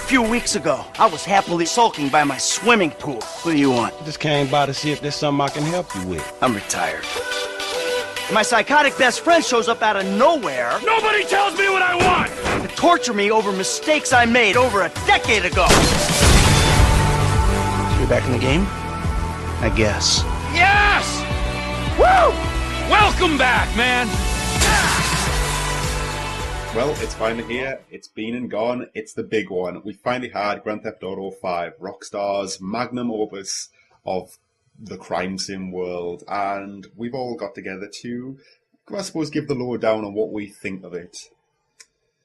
few weeks ago, I was happily sulking by my swimming pool. What do you want? Just came by to see if there's something I can help you with. I'm retired. My psychotic best friend shows up out of nowhere. Nobody tells me what I want! To torture me over mistakes I made over a decade ago. So you're back in the game? I guess. Yes! Woo! Welcome back, man! Well, it's finally here. It's been and gone. It's the big one. We finally had Grand Theft Auto 5, Rockstar's magnum opus of the crime sim world, and we've all got together to, I suppose, give the lowdown on what we think of it.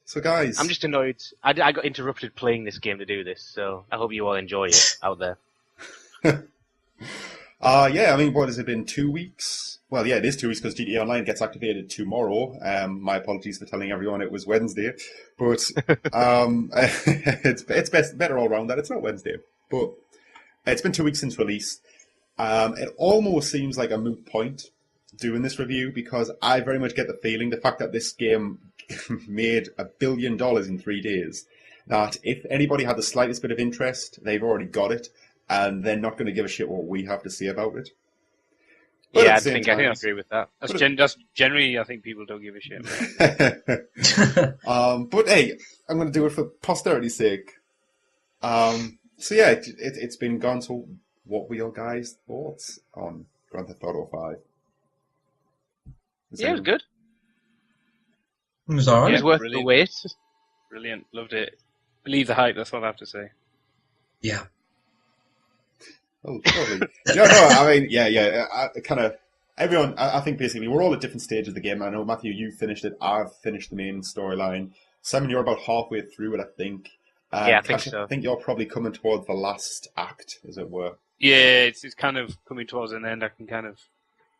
So, guys, I'm just annoyed. I got interrupted playing this game to do this, so I hope you all enjoy it out there. Yeah, I mean, what has it been, 2 weweeks? Well, yeah, it is 2 weeks because GTA Online gets activated tomorrow. My apologies for telling everyone it was Wednesday, but it's better all around that it's not Wednesday. But it's been 2 weeks since release. It almost seems like a moot point doing this review because I very much get the feeling, the fact that this game made $1 billion in 3 days, that if anybody had the slightest bit of interest, they've already got it, and they're not going to give a shit what we have to say about it. But yeah, I think I agree with that. That's generally, I think people don't give a shit. But hey, I'm going to do it for posterity's sake. So yeah, it's been gone. So what were your guys' thoughts on Grand Theft Auto 5? Yeah, it was good. It was alright. It was worth the wait. Brilliant, loved it. Believe the hype, that's all I have to say. Yeah. Oh, totally. No, I mean, yeah. Everyone, I think basically we're all at different stages of the game. I know, Matthew, you finished it. I've finished the main storyline. Simon, you're about halfway through it, I think. Yeah, I think so. I think you're probably coming towards the last act, as it were. Yeah, it's kind of coming towards an end. I can kind of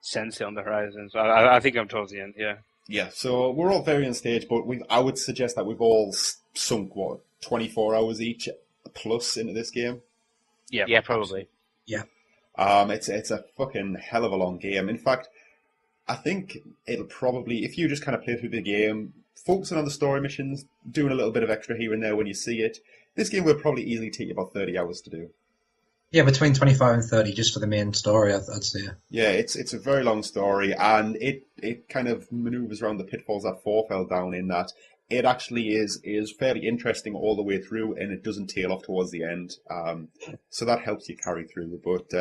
sense it on the horizon. So I think I'm towards the end, yeah. Yeah, so we're all varying stage, but I would suggest that we've all sunk, 24 hours each plus into this game? Yeah, probably. Yeah. It's a fucking hell of a long game. In fact, I think it'll probably, if you just kind of play through the game, focusing on the story missions, doing a little bit of extra here and there when you see it, this game will probably easily take you about 30 hours to do. Yeah, between 25 and 30 just for the main story, I'd say. Yeah, it's a very long story, and it kind of maneuvers around the pitfalls that 4 fell down in, that it actually is fairly interesting all the way through, and it doesn't tail off towards the end. So that helps you carry through. But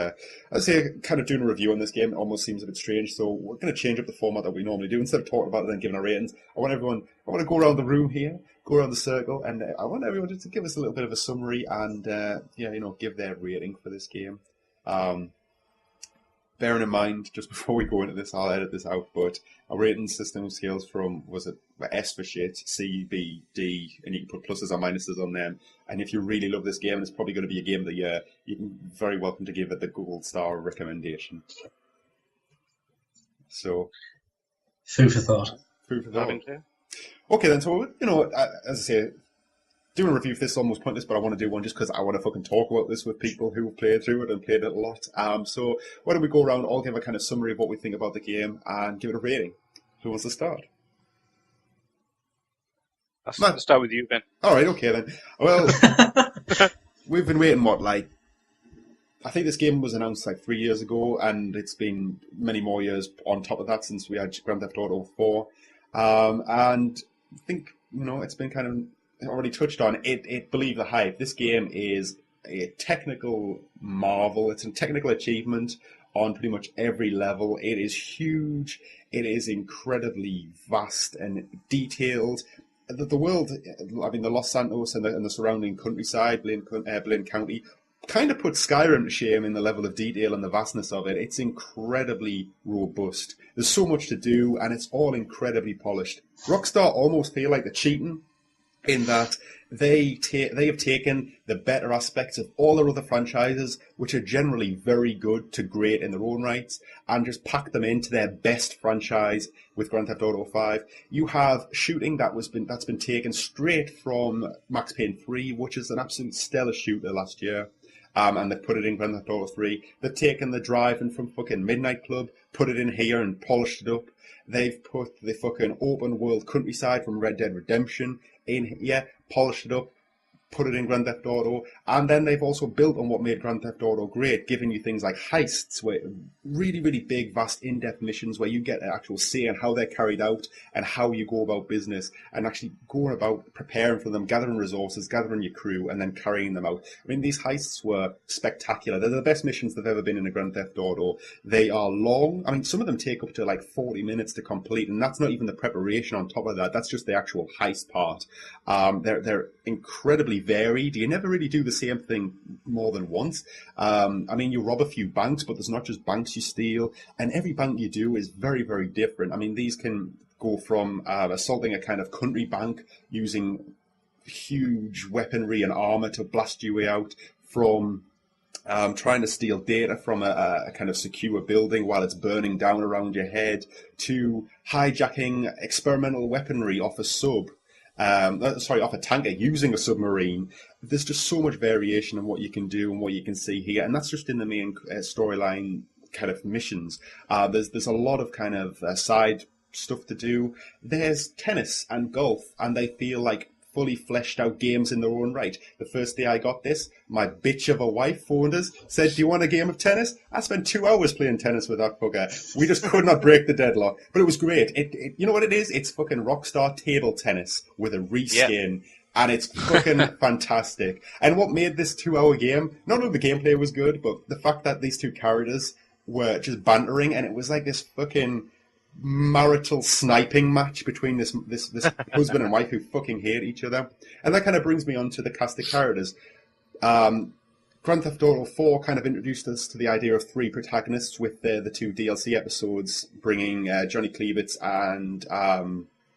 I'd say kind of doing a review on this game almost seems a bit strange, so we're going to change up the format that we normally do. Instead of talking about it and giving our ratings, I want to go around the room here, go around the circle, and I want everyone just to give us a little bit of a summary and give their rating for this game. Bearing in mind, just before we go into this, I'll edit this out, but our rating system scales from, was it S for shit, C, B, D, and you can put pluses or minuses on them. And if you really love this game, and it's probably going to be a game of the year, you can very welcome to give it the gold star recommendation. So, food for thought. Food for thought. Okay then, so, as I say, doing a review for this is almost pointless, but I want to do one just because I want to fucking talk about this with people who have played through it and played it a lot. So why don't we go around, all give a kind of summary of what we think about the game and give it a rating. Who wants to start? I'll start with you, Ben. All right, okay then. Well, we've been waiting, I think this game was announced 3 years ago, and it's been many more years on top of that since we had Grand Theft Auto 4. And I think, it's been kind of already touched on it. Believe the hype. This game is a technical marvel. It's a technical achievement on pretty much every level. It is huge. It is incredibly vast and detailed. The world, I mean, the Los Santos and the surrounding countryside, Blaine County, kind of puts Skyrim to shame in the level of detail and the vastness of it. It's incredibly robust. There's so much to do, and it's all incredibly polished. Rockstar almost feel like they're cheating, in that they have taken the better aspects of all their other franchises, which are generally very good to great in their own rights, and just packed them into their best franchise with Grand Theft Auto 5. You have shooting that's been taken straight from Max Payne 3, which is an absolute stellar shooter last year. And they've put it in Grand Theft Auto 3. They've taken the driving from fucking Midnight Club, put it in here and polished it up. They've put the fucking open world countryside from Red Dead Redemption in here, polished it up, put it in Grand Theft Auto, and then they've also built on what made Grand Theft Auto great, giving you things like heists, where really, really big, vast, in-depth missions where you get an actual say in how they're carried out and how you go about business and actually going about preparing for them, gathering resources, gathering your crew, and then carrying them out. I mean, these heists were spectacular. They're the best missions they've ever been in a Grand Theft Auto. They are long. I mean, some of them take up to like 40 minutes to complete, and that's not even the preparation on top of that. That's just the actual heist part. They're incredibly varied. You never really do the same thing more than once. I mean, you rob a few banks, but there's not just banks you steal, and every bank you do is very, very different. I mean, these can go from assaulting a kind of country bank using huge weaponry and armor to blast your way out, from trying to steal data from a kind of secure building while it's burning down around your head, to hijacking experimental weaponry off a off a tanker using a submarine. There's just so much variation in what you can do and what you can see here, and that's just in the main storyline kind of missions. There's a lot of kind of side stuff to do. There's tennis and golf, and they feel like fully fleshed out games in their own right. The first day I got this, my bitch of a wife phoned us, said, "Do you want a game of tennis?" I spent 2 hours playing tennis with that fucker. We just could not break the deadlock. But it was great. You know what it is? It's fucking Rockstar table tennis with a reskin. Yeah. And it's fucking fantastic. And what made this 2-hour game, not only the gameplay was good, but the fact that these two characters were just bantering, and it was like this fucking marital sniping match between this husband and wife who fucking hate each other. And that kind of brings me on to the cast of characters. Grand Theft Auto 4 kind of introduced us to the idea of 3 protagonists, with the 2 DLC episodes bringing Johnny Cleavitz and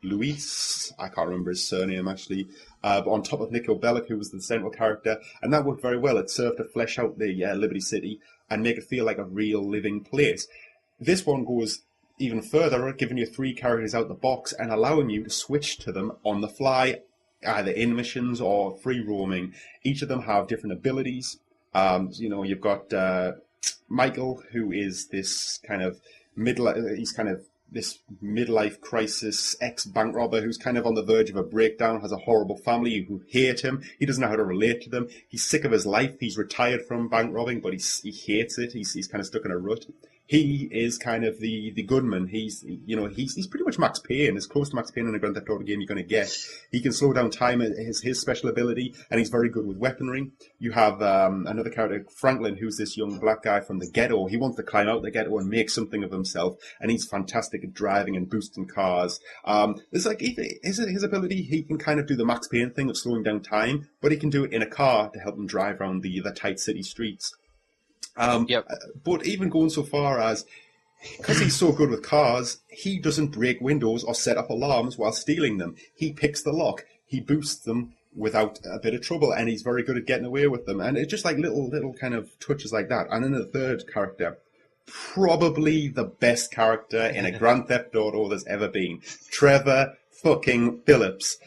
Luis, I can't remember his surname actually, but on top of Nico Bellic, who was the central character, and that worked very well. It served to flesh out the Liberty City and make it feel like a real living place. This one goes even further, giving you 3 characters out the box and allowing you to switch to them on the fly, either in missions or free roaming. Each of them have different abilities. You've got Michael, who is this kind of this midlife crisis ex-bank robber who's kind of on the verge of a breakdown, has a horrible family who hate him. He doesn't know how to relate to them. He's sick of his life. He's retired from bank robbing, but he hates it. He's kind of stuck in a rut. He is kind of the gunman. He's pretty much Max Payne, as close to Max Payne in a Grand Theft Auto game you're going to get. He can slow down time, his special ability, and he's very good with weaponry. You have another character, Franklin, who's this young black guy from the ghetto. He wants to climb out the ghetto and make something of himself, and he's fantastic at driving and boosting cars. There's like his ability, he can kind of do the Max Payne thing of slowing down time, but he can do it in a car to help him drive around the tight city streets. But even going so far as, because he's so good with cars, he doesn't break windows or set up alarms while stealing them. He picks the lock, he boosts them without a bit of trouble, and he's very good at getting away with them. And it's just like little kind of touches like that. And then the third character, probably the best character in a Grand Theft Auto there's ever been, Trevor fucking Phillips.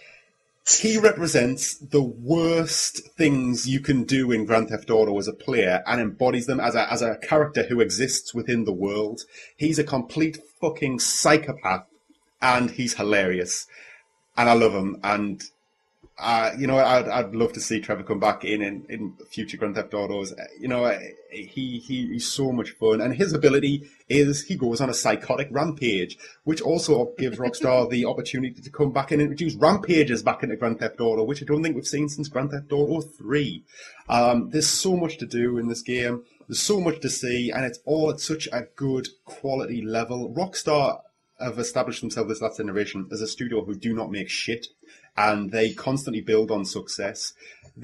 He represents the worst things you can do in Grand Theft Auto as a player and embodies them as a character who exists within the world. He's a complete fucking psychopath, and he's hilarious. And I love him. And, I'd love to see Trevor come back in future Grand Theft Autos. He's so much fun. And his ability is he goes on a psychotic rampage, which also gives Rockstar the opportunity to come back and introduce rampages back into Grand Theft Auto, which I don't think we've seen since Grand Theft Auto 3. There's so much to do in this game. There's so much to see, and it's all at such a good quality level. Rockstar have established themselves this last generation as a studio who do not make shit, and they constantly build on success.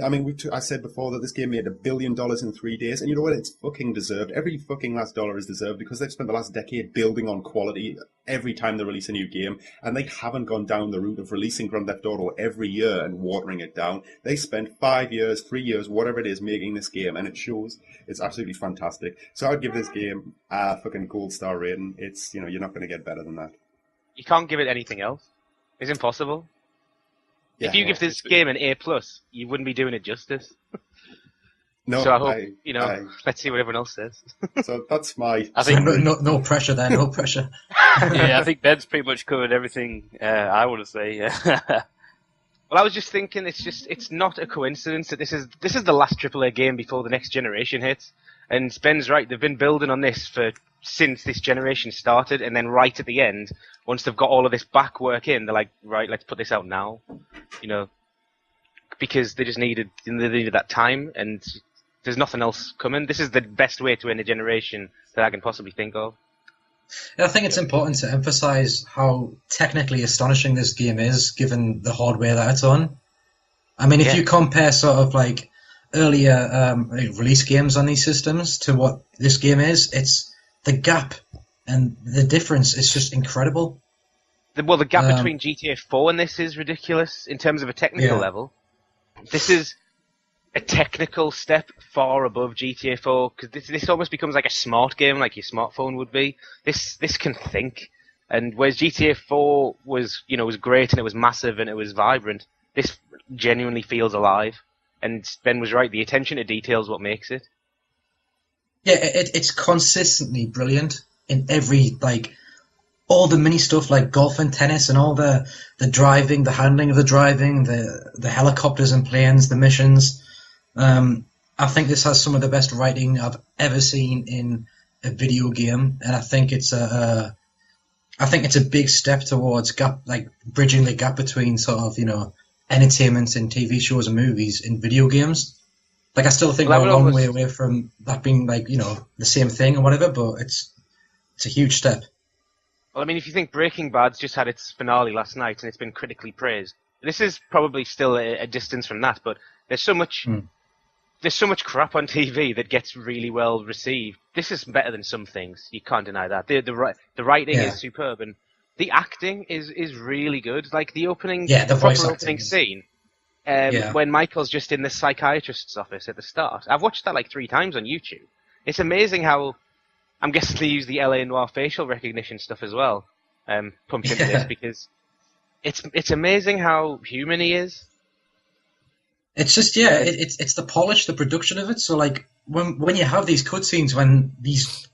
I mean, I said before that this game made $1 billion in 3 days, and you know what? It's fucking deserved. Every fucking last dollar is deserved, because they've spent the last decade building on quality every time they release a new game, and they haven't gone down the route of releasing Grand Theft Auto every year and watering it down. They spent 5 years, 3 years, whatever it is, making this game, and it shows. It's absolutely fantastic. So I'd give this game a fucking gold star rating. It's, you're not going to get better than that. You can't give it anything else. It's impossible. Yeah, if you give this game an A+, you wouldn't be doing it justice. No, so I hope, let's see what everyone else says. So that's my... I think no pressure there, no pressure. Yeah, I think Ben's pretty much covered everything I want to say. Well, I was just thinking, it's not a coincidence that this is the last AAA game before the next generation hits. And Ben's right; they've been building on this since this generation started, and then right at the end, once they've got all of this back work in, they're like, right, let's put this out now, because they just needed that time, and there's nothing else coming. This is the best way to end a generation that I can possibly think of. I think it's important to emphasize how technically astonishing this game is, given the hardware that it's on. I mean, if you compare sort of like earlier release games on these systems to what this game is, it's the gap and the difference is just incredible. The gap between GTA 4 and this is ridiculous in terms of a technical level. This is a technical step far above GTA 4, because this almost becomes like a smart game, like your smartphone would be. This can think, and whereas GTA 4 was great and it was massive and it was vibrant, this genuinely feels alive. And Ben was right; the attention to detail is what makes it. Yeah, it's consistently brilliant in every all the mini stuff like golf and tennis and all the driving, the handling of the driving, the helicopters and planes, the missions. I think this has some of the best writing I've ever seen in a video game, and I think it's a big step towards bridging the gap between sort of entertainment in TV shows and movies in video games. I still think we're a long way away from that being the same thing or whatever, but it's a huge step. Well, I mean, if you think Breaking Bad's just had its finale last night and it's been critically praised, this is probably still a distance from that, but there's so much crap on TV that gets really well received. This is better than some things. You can't deny that. The writing is superb, and the acting is really good. Like the opening, the voice opening scene, when Michael's just in the psychiatrist's office at the start. I've watched that 3 times on YouTube. It's amazing how, I'm guessing they use the LA Noire facial recognition stuff as well, pumped into this, because it's amazing how human he is. It's just it's the polish, the production of it. So when you have these cutscenes, when these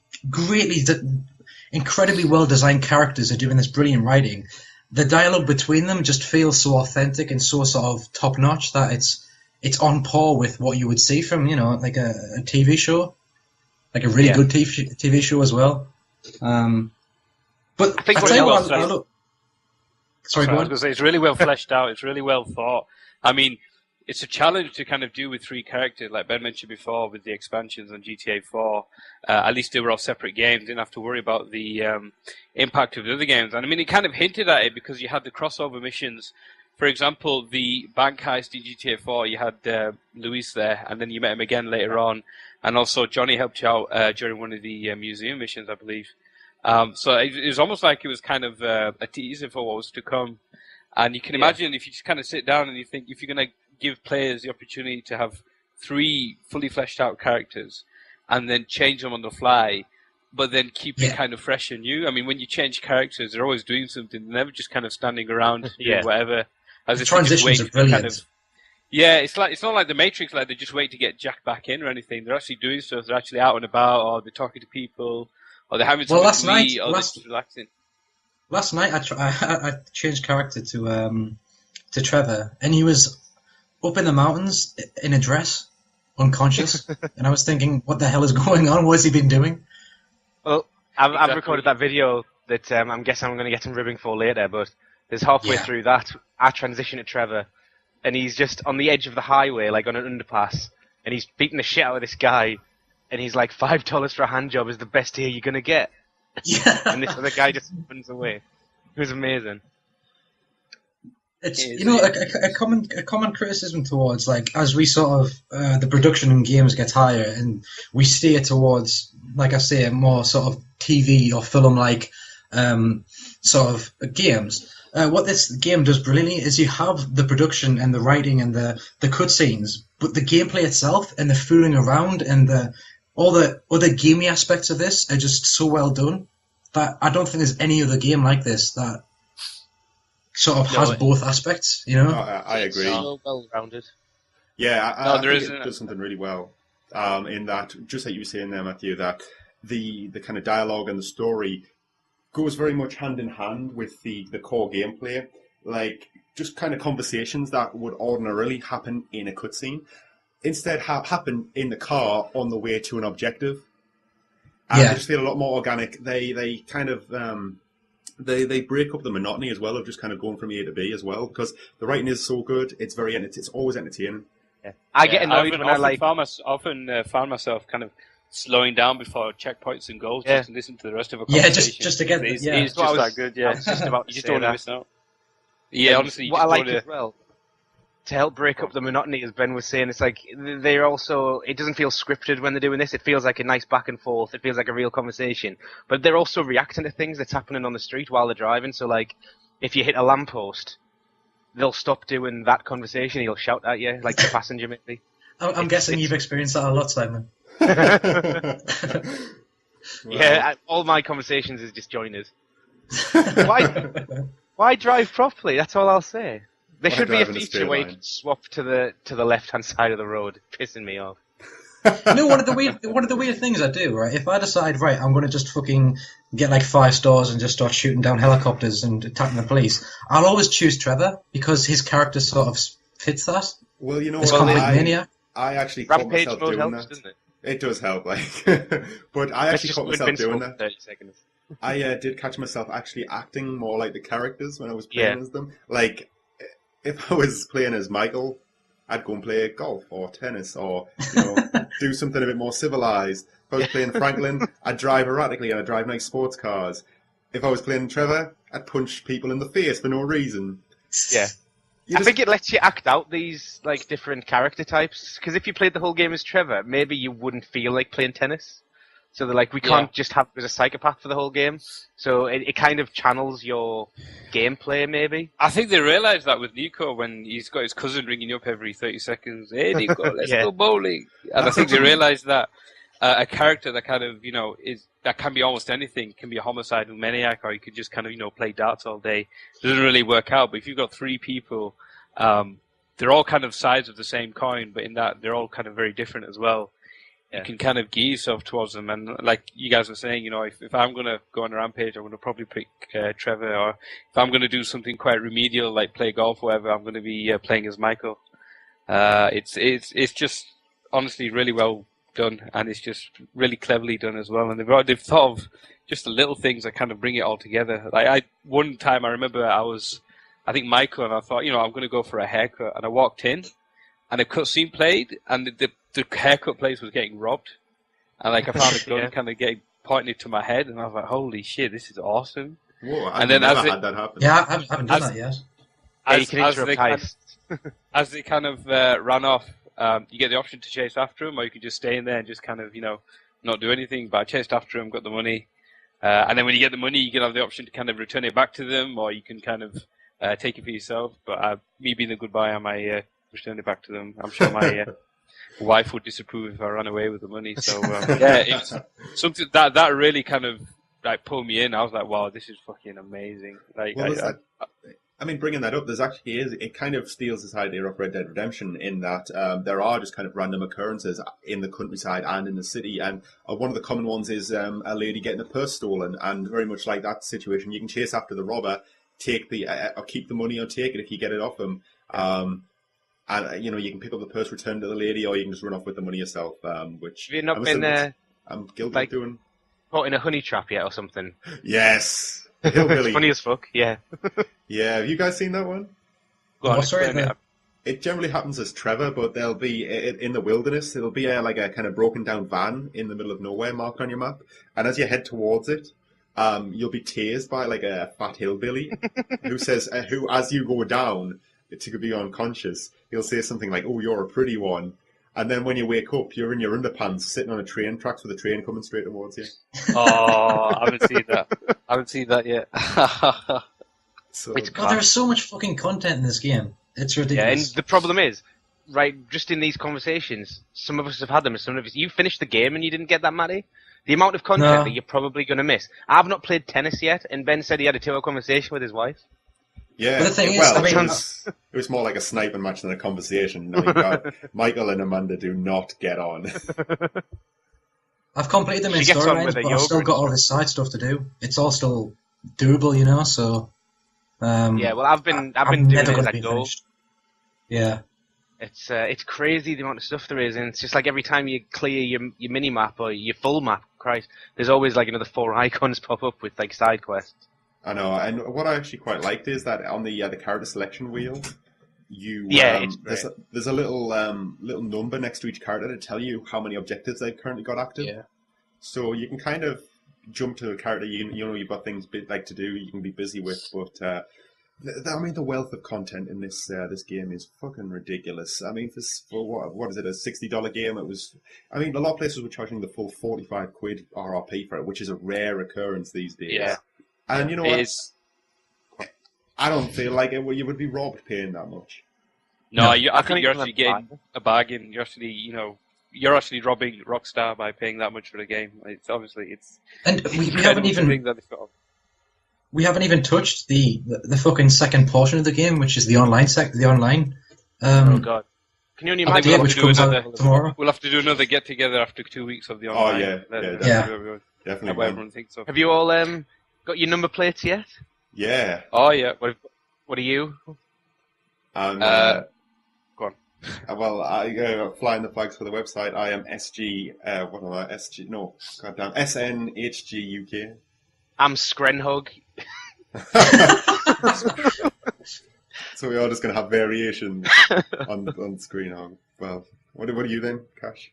incredibly well designed characters are doing this brilliant writing, the dialogue between them just feels so authentic and so sort of top notch that it's on par with what you would see from a TV show, like a really good TV show as well. But I think I tell you what, I sorry, go on. I was going to say, it's really well fleshed out. It's really well thought. I mean, it's a challenge to kind of do with 3 characters, like Ben mentioned before, with the expansions on GTA 4. At least they were all separate games. Didn't have to worry about the impact of the other games. And I mean, it kind of hinted at it because you had the crossover missions. For example, the bank heist in GTA 4, you had Luis there, and then you met him again later on. And also Johnny helped you out during one of the museum missions, I believe. So it was almost like it was kind of a teaser for what was to come. And you can imagine if you just kind of sit down and you think, if you're going to give players the opportunity to have 3 fully fleshed out characters and then change them on the fly, but then keep it kind of fresh and new. I mean, when you change characters, they're always doing something. They're never just kind of standing around doing whatever. As the transitions are brilliant. It's not like the Matrix, like they just wait to get Jack back in or anything. They're actually doing stuff. They're actually out and about, or they're talking to people, or they're having something to eat, or they're just relaxing. Last night I changed character to Trevor, and he was up in the mountains in a dress, unconscious, and I was thinking, what the hell is going on? What has he been doing? Well, I've recorded that video that I'm guessing I'm going to get some ribbing for later, but there's halfway through that, I transition to Trevor, and he's just on the edge of the highway, like on an underpass, and he's beating the shit out of this guy, and he's like, $5 for a hand job is the best deal you're going to get. Yeah. And this other guy just runs away. It was amazing. It's a common criticism towards as we sort of the production in games gets higher and we steer towards, like I say, more sort of TV or film sort of games. What this game does brilliantly is you have the production and the writing and the cutscenes, but the gameplay itself and the fooling around and all the other gamey aspects of this are just so well done that I don't think there's any other game like this that sort of has both aspects, I agree. So well-rounded. Yeah, I think it does something really well in that, just like you were saying there, Matthew, that the kind of dialogue and the story goes very much hand in hand with the core gameplay. Like, just kind of conversations that would ordinarily happen in a cutscene instead happen in the car on the way to an objective. And they just feel a lot more organic. They kind of they break up the monotony as well of just kind of going from A to B as well, because the writing is so good. It's it's always entertaining. Yeah. I get annoyed when I often found myself kind of slowing down before checkpoints and goals just to listen to the rest of a conversation. just to get it's just that good. Yeah, just about you just don't want to miss out. Yeah, and honestly, what I like as well, to help break up the monotony, as Ben was saying, it's like they're also, it doesn't feel scripted when they're doing this. It feels like a nice back and forth. It feels like a real conversation. But they're also reacting to things that's happening on the street while they're driving. So, like, if you hit a lamppost, they'll stop doing that conversation. He'll shout at you, like the passenger maybe. I'm guessing you've experienced that a lot, Simon. Yeah, all my conversations is just joiners. Why drive properly? That's all I'll say. There should be a feature where you can swap to the left-hand side of the road. It's pissing me off. One of the weird things I do, right? If I decide, right, I'm going to just fucking get like 5 stars and just start shooting down helicopters and attacking the police, I'll always choose Trevor because his character sort of fits that. Well, you know what? I actually caught myself doing helps, that. Doesn't it? It does help, like, but I actually caught myself doing that. 30 seconds. I did catch myself actually acting more like the characters when I was playing as them. Like, if I was playing as Michael, I'd go and play golf or tennis or, do something a bit more civilized. If I was playing Franklin, I'd drive erratically and I'd drive nice sports cars. If I was playing Trevor, I'd punch people in the face for no reason. Yeah. I think it lets you act out these like different character types, because if you played the whole game as Trevor, maybe you wouldn't feel like playing tennis. So they're like, we can't just have you as a psychopath for the whole game. So it kind of channels your gameplay, maybe. I think they realised that with Nico when he's got his cousin ringing up every 30 seconds. Hey, Nico, let's go bowling. And I think they realised that a character that kind of, that can be almost anything, can be a homicidal maniac, or you could just kind of, play darts all day. It doesn't really work out. But if you've got 3 people, they're all kind of sides of the same coin, but in that they're all kind of very different as well. You can kind of gear yourself towards them, and like you guys were saying, if I'm going to go on a rampage, I'm going to probably pick Trevor, or if I'm going to do something quite remedial, like play golf or whatever, I'm going to be playing as Michael. It's just honestly really well done, and it's just really cleverly done as well, and they've thought of just the little things that kind of bring it all together. Like one time I remember I think Michael, and I thought, I'm going to go for a haircut, and I walked in, and a cutscene played, and the haircut place was getting robbed, and like I found a gun kind of getting pointed to my head, and I was like, "Holy shit, this is awesome!" Whoa, I've never had that happen. Yeah, I haven't done that yet. As they kind of ran off, you get the option to chase after him, or you can just stay in there and just kind of not do anything. But I chased after him, got the money, and then when you get the money, you can have the option to kind of return it back to them, or you can kind of take it for yourself. But me being the good guy, I might return it back to them. I'm sure my wife would disapprove if I ran away with the money. So it's something that really kind of like pulled me in. I was like, wow, this is fucking amazing. Like, bringing that up, it kind of steals this idea of Red Dead Redemption in that there are just kind of random occurrences in the countryside and in the city, and one of the common ones is a lady getting a purse stolen, and very much like that situation, you can chase after the robber, take the or keep the money or take it if you get it off him. And you can pick up the purse, return to the lady, or you can just run off with the money yourself. Which have you not been I'm guilty of doing. Caught in a honey trap yet or something? Yes, it's funny as fuck. Yeah. Yeah, have you guys seen that one? Go on, it generally happens as Trevor, but there'll be in the wilderness. It'll be like a kind of broken down van in the middle of nowhere marked on your map, and as you head towards it, you'll be tased by like a fat hillbilly who says, who as you go down to be unconscious, he'll say something like, "Oh, you're a pretty one," and then when you wake up, you're in your underpants sitting on a train tracks with a train coming straight towards you. Oh, I haven't seen that yet. So, there's so much fucking content in this game. It's ridiculous. Yeah, and the problem is, right, just in these conversations, some of us have had them, and some of us, you finished the game and you didn't get that, Matty? The amount of content that you're probably going to miss. I've not played tennis yet, and Ben said he had a 2-hour conversation with his wife. Yeah, but the thing is, it was more like a sniping match than a conversation. Michael and Amanda do not get on. I've completed them in storylines, but I've still got all this side stuff to do. It's all still doable, so... Yeah, well, I've been I'm doing never it as gonna I be go. finished. Yeah. It's crazy the amount of stuff there is, and it's just like every time you clear your mini map or your full map, Christ, there's always like another 4 icons pop up with like side quests. I know, and what I actually quite liked is that on the character selection wheel, there's a little little number next to each character to tell you how many objectives they've currently got active. Yeah. So you can kind of jump to a character you know you've got things like to do, you can be busy with, but I mean the wealth of content in this game is fucking ridiculous. I mean for what is it, a $60 game? It was. I mean a lot of places were charging the full 45 quid RRP for it, which is a rare occurrence these days. Yeah. And you know It what? is. I don't feel like it. Well, you would be robbed paying that much. No, No, I can't think you're even actually getting a bargain. You're actually, you're actually robbing Rockstar by paying that much for the game. It's obviously And we haven't incredible even thing that they've got. we haven't even touched the fucking second portion of the game, which is the online Oh god, can you only I think imagine? update, we'll which have to do comes another- out tomorrow. We'll have to do another get together after 2 weeks of the online. yeah, That's yeah. where we go. Definitely. What man. everyone thinks of. Have you all got your number plates yet? Yeah. Oh yeah. What are you? And, Go on. well, I flying the flags for the website. I am SG. What am I? SG. No, goddamn. SNHG UK. I'm Screnhug. So we're all just going to have variations on screen. Well, what are you then, Cash?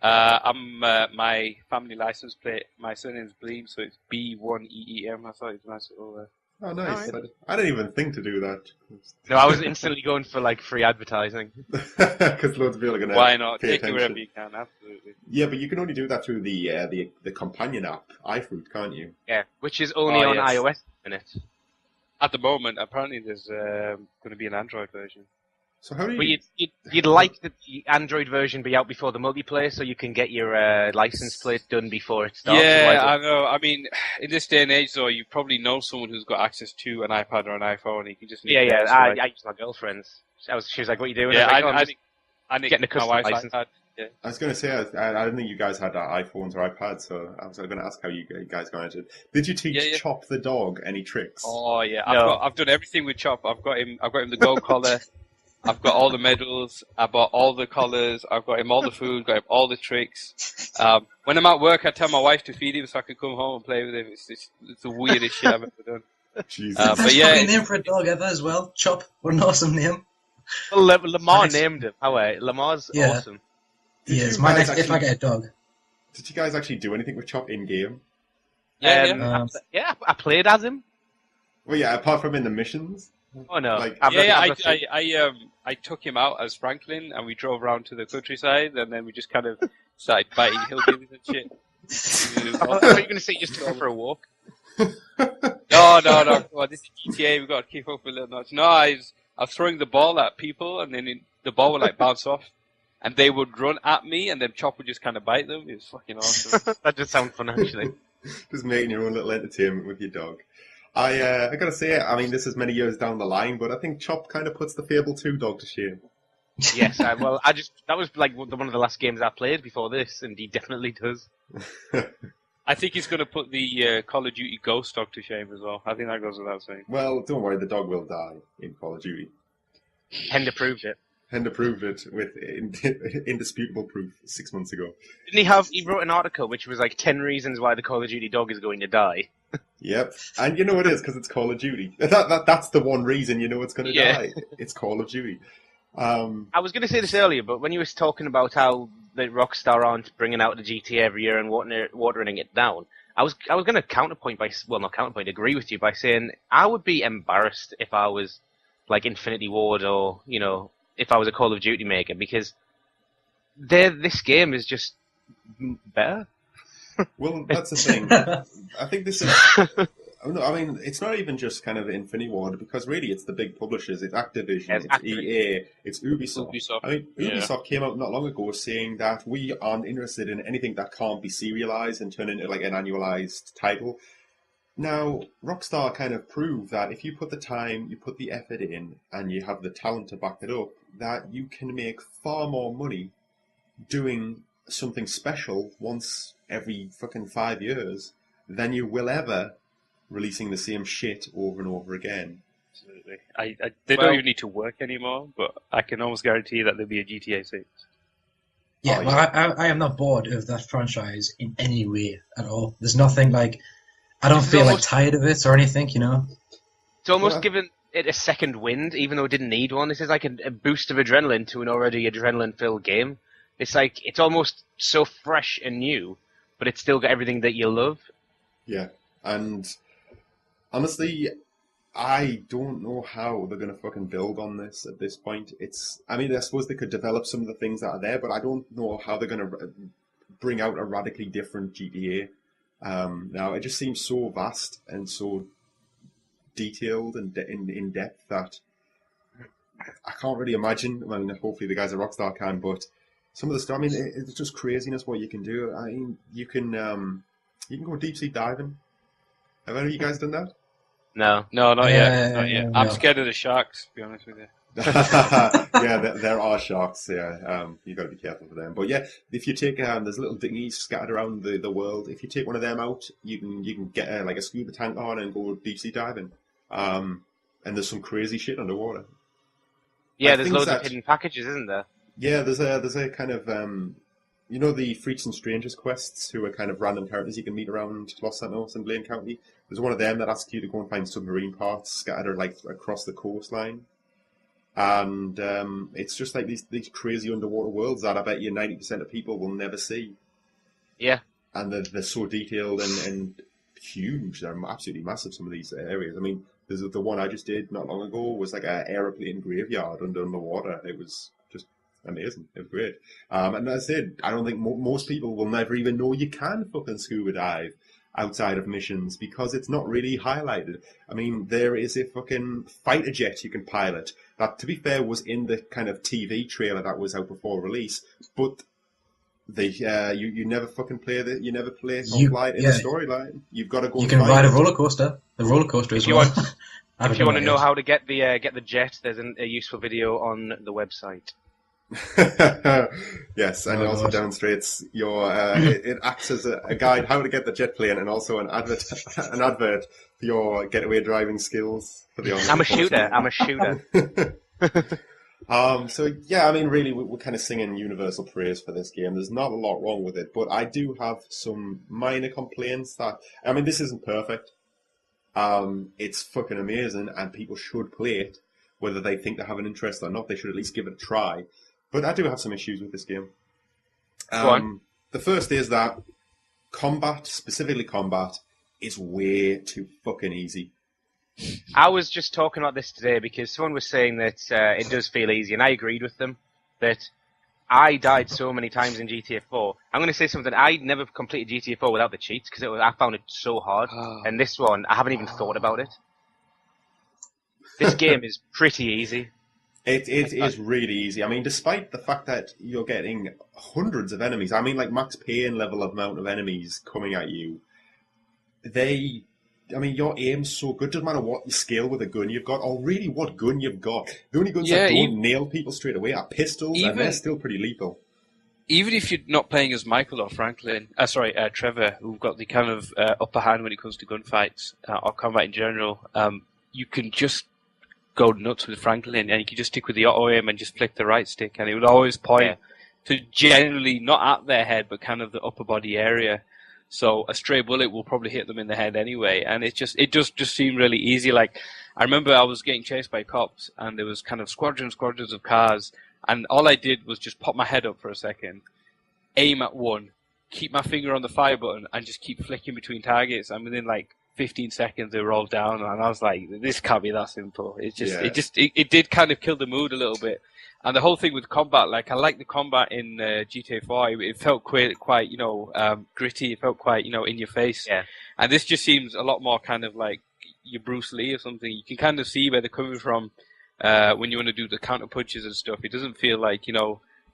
I'm my family license plate. My surname's Bleem, so it's B1EEM. I thought it was a nice little. Oh, nice. Alright. I didn't even think to do that. No, I was instantly going for like free advertising. Because loads of people are going to Why not? pay Take it wherever attention. you can. Absolutely. Yeah, but you can only do that through the companion app, iFruit, can't you? Yeah, which is only Oh, on yes. iOS in it. At the moment, apparently there's going to be an Android version. So how do But you... you'd like the Android version be out before the multiplayer, so you can get your license plate done before it starts. Yeah, I Otherwise know. I mean, in this day and age, though, you probably know someone who's got access to an iPad or an iPhone. And you can just yeah. theirs, I like- used my girlfriend's. She was like, "What are you doing?" yeah. I was like, "Oh, I'm I just think I getting a my custom wife's license." iPad. Yeah. I was going to say, I didn't think you guys had iPhones or iPads, so I was going to ask how you guys got it. Did you teach Yeah. Chop the dog any tricks? Oh yeah, No. I've done everything with Chop. I've got him the gold collar. I've got all the medals. I bought all the collars. I've got him all the food. Got him all the tricks. When I'm at work, I tell my wife to feed him so I can come home and play with him. It's the weirdest shit I've ever done. Jesus. But Best yeah, fucking name for a dog ever as well. Chop. What an awesome name. Well, Lamar Nice. named him. Oh wait, Lamar's Yeah. awesome. Did He is. you My guys next, if I actually- get a dog. Did you guys actually do anything with Chop in game? yeah. I played as him. Well, yeah, apart from in the missions. Oh no, Like- I took him out as Franklin, and we drove around to the countryside, and then we just kind of started fighting hillbillies and shit. I thought you were going to say you just took him for a walk. No. Well, this is GTA. We've got to keep up with little notch. No, I was throwing the ball at people, and then the ball would like bounce off, and they would run at me, and then Chop would just kind of bite them. It was fucking awesome. That just sounds fun, actually. Just making your own little entertainment with your dog. I gotta say, I mean, this is many years down the line, but I think Chop kind of puts the Fable 2 dog to shame. Yes, that was like one of the last games I played before this, and he definitely does. I think he's going to put the Call of Duty Ghost dog to shame as well. I think that goes without saying. Well, don't worry, the dog will die in Call of Duty. Hender proved it. Hender proved it with indisputable proof 6 months ago. He wrote an article which was like 10 reasons why the Call of Duty dog is going to die. Yep, and you know it is because it's Call of Duty. That's the one reason you know it's going to Yeah. die. It's Call of Duty. I was going to say this earlier, but when you were talking about how the Rockstar aren't bringing out the GTA every year and watering it down, I was going to agree with you by saying I would be embarrassed if I was like Infinity Ward or if I was a Call of Duty maker, because this game is just better. Well, that's the thing. I think this is. I mean, it's not even just kind of Infinity Ward, because really it's the big publishers. It's Activision, Yes, it's Activision. EA, it's Ubisoft. Ubisoft. I mean, Yeah. Ubisoft came out not long ago saying that we aren't interested in anything that can't be serialized and turn into like an annualized title. Now, Rockstar kind of proved that if you put the time, you put the effort in, and you have the talent to back it up, that you can make far more money doing something special once every fucking 5 years than you will ever releasing the same shit over and over again. absolutely. They don't even need to work anymore, but I can almost guarantee that there'll be a GTA 6. Yeah, well, I am not bored of that franchise in any way at all. There's nothing like I don't feel like tired of it or anything, you know. It's almost given it a second wind, even though it didn't need one. This is like a boost of adrenaline to an already adrenaline-filled game. It's like it's almost so fresh and new, but it's still got everything that you love. Yeah, and honestly, I don't know how they're going to fucking build on this at this point. I mean, I suppose they could develop some of the things that are there, but I don't know how they're going to bring out a radically different GTA. Now, it just seems so vast and so detailed and in depth that I can't really imagine. I mean, hopefully the guys at Rockstar can, but some of the stuff, I mean, it's just craziness what you can do. I mean, you can go deep sea diving. Have any of you guys done that? No, not yet. Not yet. I'm no. scared of the sharks, to be honest with you. Yeah, there are sharks. Yeah, you got to be careful for them. But yeah, if you take there's little dinghies scattered around the world. If you take one of them out, you can get like a scuba tank on and go deep sea diving. And there's some crazy shit underwater. Yeah, there's loads of hidden packages, isn't there? Yeah, there's a kind of you know the Freaks and Strangers quests, who are kind of random characters you can meet around Los Santos and Blaine County. There's one of them that asks you to go and find submarine parts scattered like across the coastline. And it's just like these crazy underwater worlds that I bet you 90% of people will never see. Yeah. And they're so detailed and huge. They're absolutely massive, some of these areas. I mean, there's the one I just did not long ago was like an aeroplane graveyard underwater. It was just amazing. It was great. And as I said, I don't think most people will never even know you can fucking scuba dive outside of missions because it's not really highlighted. I mean, there is a fucking fighter jet you can pilot that, to be fair, was in the kind of TV trailer that was out before release, but you never fucking play the flight in the storyline. You've got to go. You can ride a roller coaster. The roller coaster as well. If you want to know how to get the jet, there's a useful video on the website. Yes, and it also demonstrates your. It acts as a guide how to get the jet plane, and also an advert for your getaway driving skills for the. I'm a shooter. So yeah, I mean, really, we're kind of singing universal praise for this game. There's not a lot wrong with it, but I do have some minor complaints. I mean, this isn't perfect. It's fucking amazing, and people should play it, whether they think they have an interest or not. They should at least give it a try. But I do have some issues with this game. Go on. The first is that specifically combat, is way too fucking easy. I was just talking about this today because someone was saying that it does feel easy, and I agreed with them. That I died so many times in GTA 4. I'm going to say something. I never completed GTA 4 without the cheats because I found it so hard. And this one, I haven't even thought about it. This game is pretty easy. It is really easy. I mean, despite the fact that you're getting hundreds of enemies, I mean, like Max Payne level amount of enemies coming at you, your aim's so good. Doesn't matter what scale with a gun you've got, or really what gun you've got. The only guns that don't nail people straight away are pistols, and they're still pretty lethal. Even if you're not playing as Michael or Trevor, who've got the kind of upper hand when it comes to gunfights or combat in general, you can just go nuts with Franklin, and you can just stick with the auto aim and just flick the right stick, and it would always point to generally not at their head, but kind of the upper body area. So a stray bullet will probably hit them in the head anyway, and it just seemed really easy. Like, I remember I was getting chased by cops, and there was kind of squadrons of cars, and all I did was just pop my head up for a second, aim at one, keep my finger on the fire button, and just keep flicking between targets, and within like 15 seconds they were all down, and I was like, this can't be that simple. It did kind of kill the mood a little bit. And the whole thing with combat, like, I like the combat in GTA 4. It felt quite gritty. It felt quite, in your face. Yeah. And this just seems a lot more kind of like you're Bruce Lee or something. You can kind of see where they're coming from when you want to do the counter punches and stuff. It doesn't feel like,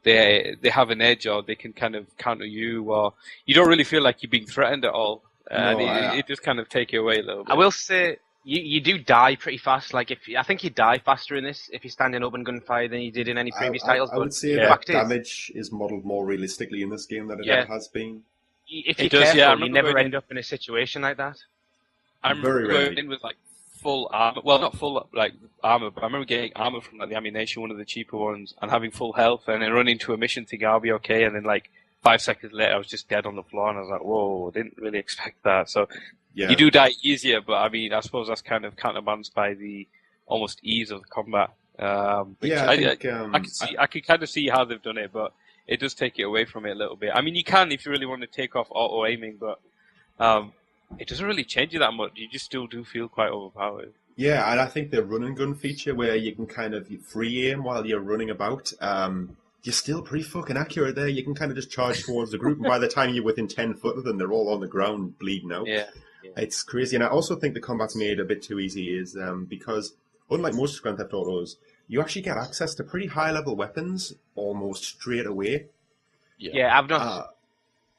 they have an edge, or they can kind of counter you, or you don't really feel like you're being threatened at all. It just kind of take you away a little bit. I will say, you do die pretty fast. Like, I think you die faster in this if you stand in open gunfire than you did in any previous titles. I would say that damage is modelled more realistically in this game than it ever has been. If you're careful, you never end up in a situation like that. I'm going in with like full armor. Well, not full like armor, but I remember getting armor from like the Ammunition, one of the cheaper ones, and having full health, and then running into a mission thinking I'll be okay, and then like 5 seconds later I was just dead on the floor, and I was like, whoa, I didn't really expect that. So you do die easier, but I mean, I suppose that's kind of counterbalanced by the almost ease of the combat. I can kind of see how they've done it, but it does take it away from it a little bit. I mean, you can if you really want to take off auto aiming, but it doesn't really change you that much. You just still do feel quite overpowered. Yeah, and I think the run and gun feature where you can kind of free aim while you're running about, you're still pretty fucking accurate there. You can kind of just charge towards the group, and by the time you're within 10 foot of them, they're all on the ground bleeding out. Yeah. It's crazy. And I also think the combat's made a bit too easy is because, unlike most Grand Theft Autos, you actually get access to pretty high-level weapons almost straight away. Yeah, I've not...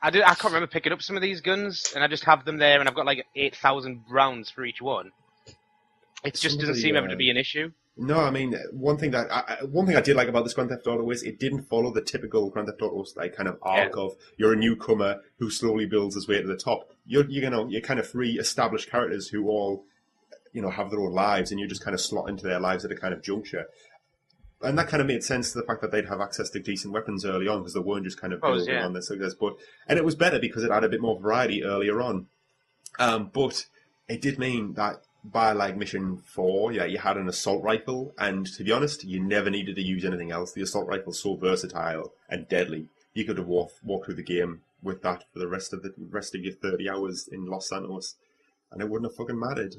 I can't remember picking up some of these guns, and I just have them there, and I've got like 8,000 rounds for each one. It just doesn't seem ever to be an issue. No, I mean, one thing I did like about this Grand Theft Auto is it didn't follow the typical Grand Theft Auto like kind of arc of you're a newcomer who slowly builds his way to the top. You're kind of three established characters who all, have their own lives, and you just kind of slot into their lives at a kind of juncture. And that kind of made sense to the fact that they'd have access to decent weapons early on because they weren't just kind of building on their success. And it was better because it had a bit more variety earlier on. But it did mean that by like mission 4, you had an assault rifle, and to be honest, you never needed to use anything else. The assault rifle's so versatile and deadly. You could have walked through the game with that for the rest of your 30 hours in Los Santos, and it wouldn't have fucking mattered.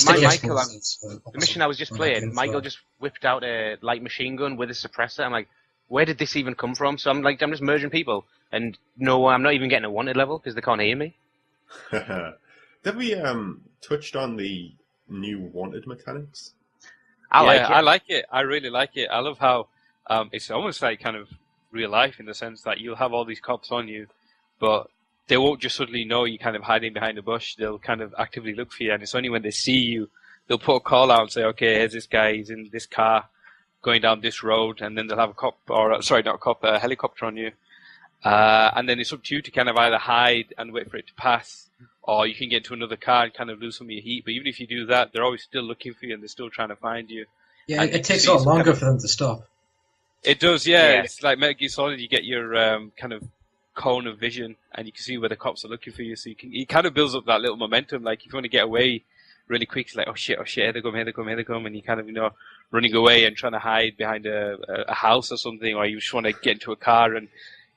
Michael, the mission I was just playing, Michael just whipped out a light machine gun with a suppressor. I'm like, where did this even come from? So I'm just merging people, and no, I'm not even getting a wanted level because they can't hear me. Have we touched on the new wanted mechanics? I like it. I really like it. I love how it's almost like kind of real life in the sense that you'll have all these cops on you, but they won't just suddenly know you're kind of hiding behind a bush. They'll kind of actively look for you, and it's only when they see you, they'll put a call out and say, okay, here's this guy, he's in this car going down this road, and then they'll have a helicopter on you. And then it's up to you to kind of either hide and wait for it to pass, or you can get into another car and kind of lose some of your heat. But even if you do that, they're always still looking for you, and they're still trying to find you. Yeah, and it takes a lot longer for them to stop. It does, yeah. It's like Metal Gear Solid, you get your kind of cone of vision, and you can see where the cops are looking for you, so it kind of builds up that little momentum. Like, if you want to get away really quick, it's like, oh shit, here they come, and you kind of, running away and trying to hide behind a house or something, or you just want to get into a car, and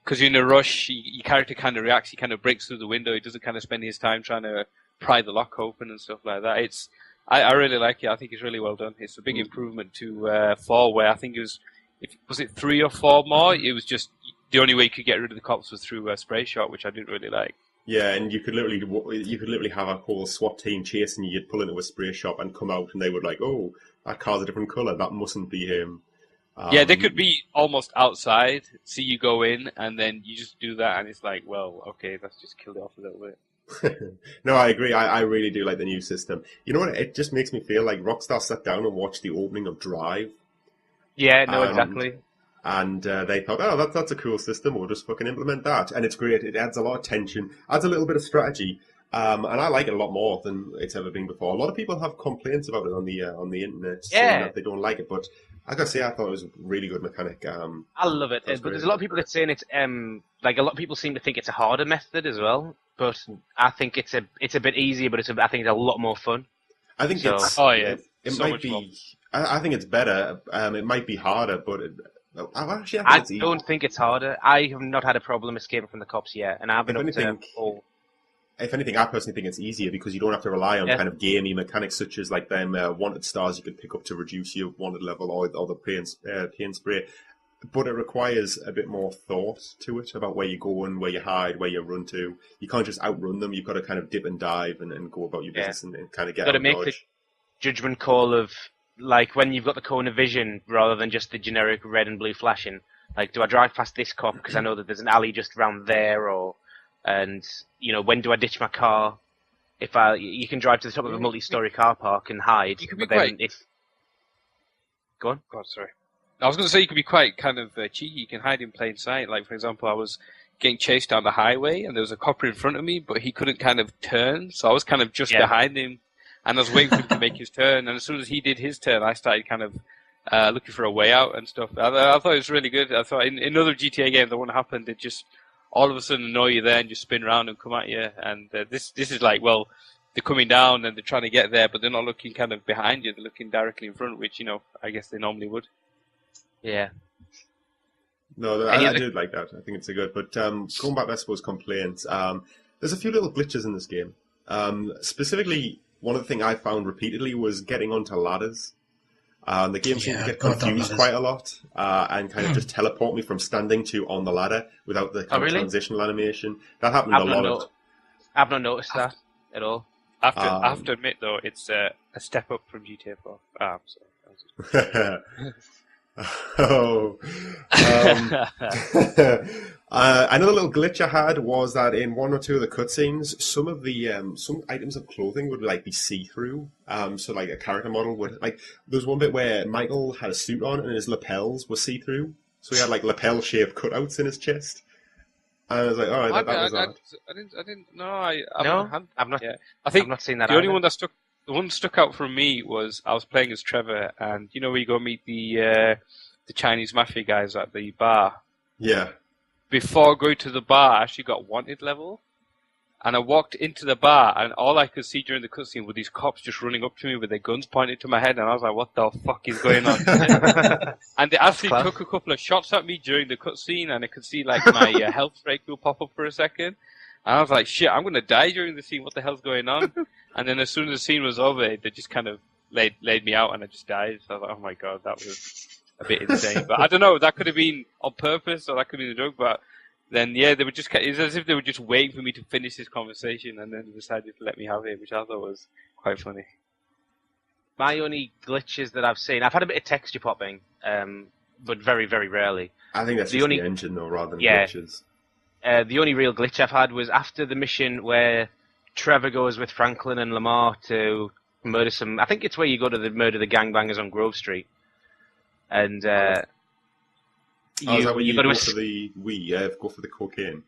because you're in a rush, your character kind of reacts, he kind of breaks through the window, he doesn't kind of spend his time trying to pry the lock open and stuff like that. I really like it. I think it's really well done. It's a big improvement to 4, where I think was it 3 or 4 more? It was just the only way you could get rid of the cops was through a spray shot, which I didn't really like. Yeah, and you could literally have a whole SWAT team chasing you. You'd pull into a spray shop and come out, and they would like, oh, that car's a different colour. That mustn't be him. They could be almost outside, see you go in, and then you just do that, and it's like, well, okay, let's just kill it off a little bit. No, I agree. I really do like the new system. You know what? It just makes me feel like Rockstar sat down and watched the opening of Drive. Yeah, no, exactly. And they thought, oh, that's a cool system. We'll just fucking implement that. And it's great. It adds a lot of tension, adds a little bit of strategy. And I like it a lot more than it's ever been before. A lot of people have complaints about it on the internet, saying that they don't like it. But I gotta say, I thought it was a really good mechanic. I love it. But there's a lot of people that saying it's like a lot of people seem to think it's a harder method as well. But I think it's a bit easier, but I think it's a lot more fun. I think so. It might be. I think it's better. It might be harder, but. I don't think it's harder. I have not had a problem escaping from the cops yet, and I've been If anything, I personally think it's easier because you don't have to rely on kind of gamey mechanics such as like them wanted stars you could pick up to reduce your wanted level or the paint spray. But it requires a bit more thought to it about where you go and where you hide, where you run to. You can't just outrun them. You've got to kind of dip and dive and go about your business and kind of get out of dodge. You've got to make the judgment call of, like, when you've got the cone of vision rather than just the generic red and blue flashing. Like, do I drive past this cop because I know that there's an alley just around there, and when do I ditch my car? You can drive to the top of a multi-story car park and hide. You could be Go on. God, sorry. I was going to say you could be quite kind of cheeky. You can hide in plain sight. Like, for example, I was getting chased down the highway, and there was a copper in front of me, but he couldn't kind of turn, so I was kind of just behind him. and I was waiting for him to make his turn. And as soon as he did his turn, I started kind of looking for a way out and stuff. I thought it was really good. I thought in other GTA games that wouldn't happen. They just all of a sudden annoy you there and just spin around and come at you. And this is like, well, they're coming down and they're trying to get there, but they're not looking kind of behind you. They're looking directly in front, which, I guess they normally would. Yeah. No, I do like that. I think it's a good. But going back to, I suppose, complaints, there's a few little glitches in this game. Specifically, one of the things I found repeatedly was getting onto ladders. The game seemed to get confused quite a lot and kind of just teleport me from standing to on the ladder without the kind of transitional animation. That happened a lot. I've not noticed that at all. I have to admit, though, it's a step up from GTA 4. I'm sorry. Another little glitch I had was that in one or two of the cutscenes, some of the some items of clothing would be see-through. So like a character model would there was one bit where Michael had a suit on and his lapels were see-through, so he had lapel-shaped cutouts in his chest. And I was like, all right, that was odd. I didn't. No, I've not. Yeah. I think I've not seen that. The only one that stuck out for me was I was playing as Trevor, and where you go meet the Chinese mafia guys at the bar. Yeah. Before going to the bar, I actually got wanted level, and I walked into the bar, and all I could see during the cutscene were these cops just running up to me with their guns pointed to my head, and I was like, "What the fuck is going on?" And they actually took a couple of shots at me during the cutscene, and I could see my health rate will pop up for a second. And I was like, shit, I'm going to die during the scene. What the hell's going on? And then as soon as the scene was over, they just kind of laid me out and I just died. So I was like, oh my god, that was a bit insane. But I don't know, that could have been on purpose or that could have been a joke. But then, they were just, it's as if they were just waiting for me to finish this conversation and then decided to let me have it, which I thought was quite funny. My only glitches that I've seen, I've had a bit of texture popping, but very, very rarely. I think that's the engine, though, rather than glitches. The only real glitch I've had was after the mission where Trevor goes with Franklin and Lamar to murder some... I think it's where you go to murder the gangbangers on Grove Street. And is that where you go for the go for the cocaine?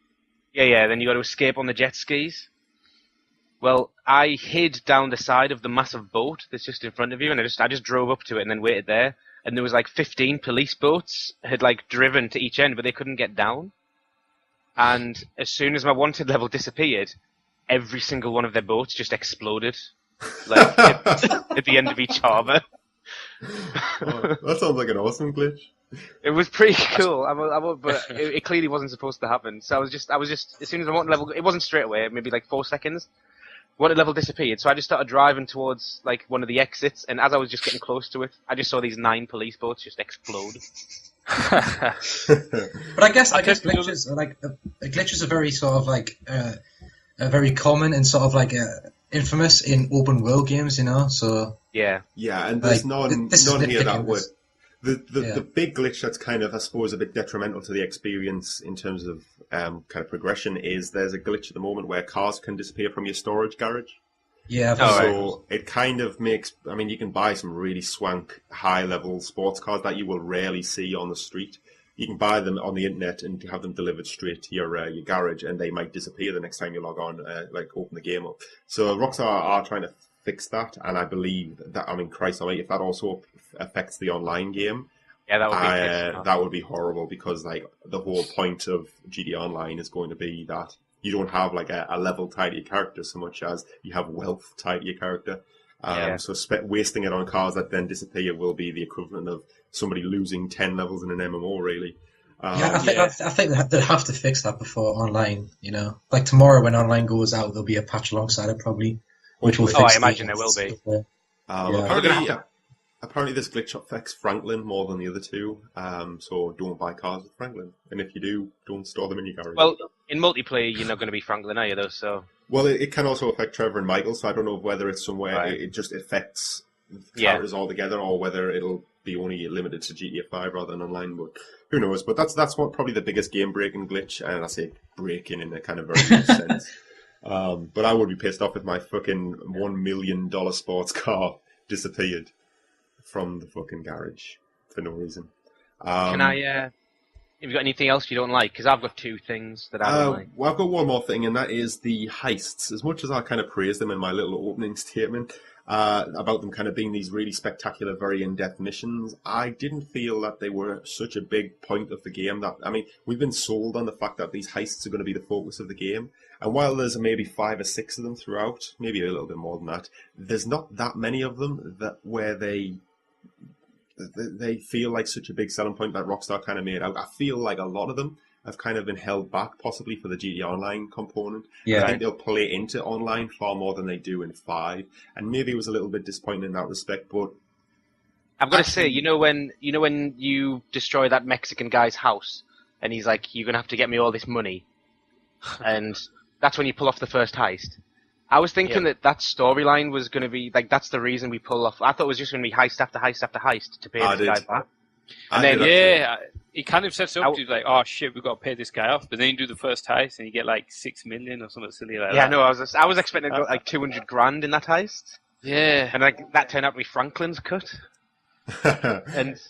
Yeah, then you got to escape on the jet skis. Well, I hid down the side of the massive boat that's just in front of you, and I just drove up to it and then waited there. And there was 15 police boats had driven to each end, but they couldn't get down. And as soon as my wanted level disappeared, every single one of their boats just exploded, at the end of each harbor. Oh, that sounds like an awesome glitch. It was pretty cool, but it clearly wasn't supposed to happen. So I was just as soon as I wanted level, it wasn't straight away, maybe 4 seconds. Wanted level disappeared, so I just started driving towards one of the exits, and as I was just getting close to it, I just saw these 9 police boats just explode. But I guess glitches are glitches are very sort of very common and sort of infamous in open world games, So yeah, and there's none here that would. The big glitch that's kind of, I suppose, a bit detrimental to the experience in terms of kind of progression is there's a glitch at the moment where cars can disappear from your storage garage. Yeah. So it kind of makes... I mean, you can buy some really swank, high-level sports cars that you will rarely see on the street. You can buy them on the internet and have them delivered straight to your garage, and they might disappear the next time you log on, open the game up. So Rockstar are trying to fix that, and I believe that, Christ almighty, if that also affects the online game, that would be horrible, because the whole point of GTA Online is going to be that you don't have a level tied to your character so much as you have wealth tied to your character. So wasting it on cars that then disappear will be the equivalent of somebody losing 10 levels in an MMO, really. I think they'll have to fix that before online, tomorrow when online goes out, there'll be a patch alongside it probably, which will fix I imagine there will be. Apparently this glitch affects Franklin more than the other two, so don't buy cars with Franklin. And if you do, don't store them in your garage. Well, in multiplayer, you're not going to be Franklin, are you, though? So. Well, it can also affect Trevor and Michael, so I don't know whether it's somewhere it just affects characters altogether, or whether it'll be only limited to GTA 5 rather than online, but who knows. But that's what probably the biggest game-breaking glitch, and I say breaking in a kind of very good sense. But I would be pissed off if my fucking $1 million sports car disappeared from the fucking garage for no reason. Can I... have you got anything else you don't like? Because I've got 2 things that I don't like. Well, I've got one more thing, and that is the heists. As much as I kind of praised them in my little opening statement, about them kind of being these really spectacular, very in-depth missions. I didn't feel that they were such a big point of the game. We've been sold on the fact that these heists are going to be the focus of the game. And while there's maybe 5 or 6 of them throughout, maybe a little bit more than that, there's not that many of them where they feel like such a big selling point that Rockstar kind of made out. I feel like a lot of them have kind of been held back, possibly for the GTA Online component. Yeah. I think they'll play into online far more than they do in 5, and maybe it was a little bit disappointing in that respect. But I've got to say, you know when you destroy that Mexican guy's house, and he's like, "You're gonna have to get me all this money," and that's when you pull off the first heist. I was thinking that storyline was going to be like that's the reason we pull off. I thought it was just going to be heist after heist after heist to pay this guy back. And then he kind of sets up to like, oh shit, we've got to pay this guy off. But then you do the first heist and you get like 6 million or something silly like that. Yeah, no, I was expecting like 200 grand in that heist. Yeah, and like that turned out to be Franklin's cut. And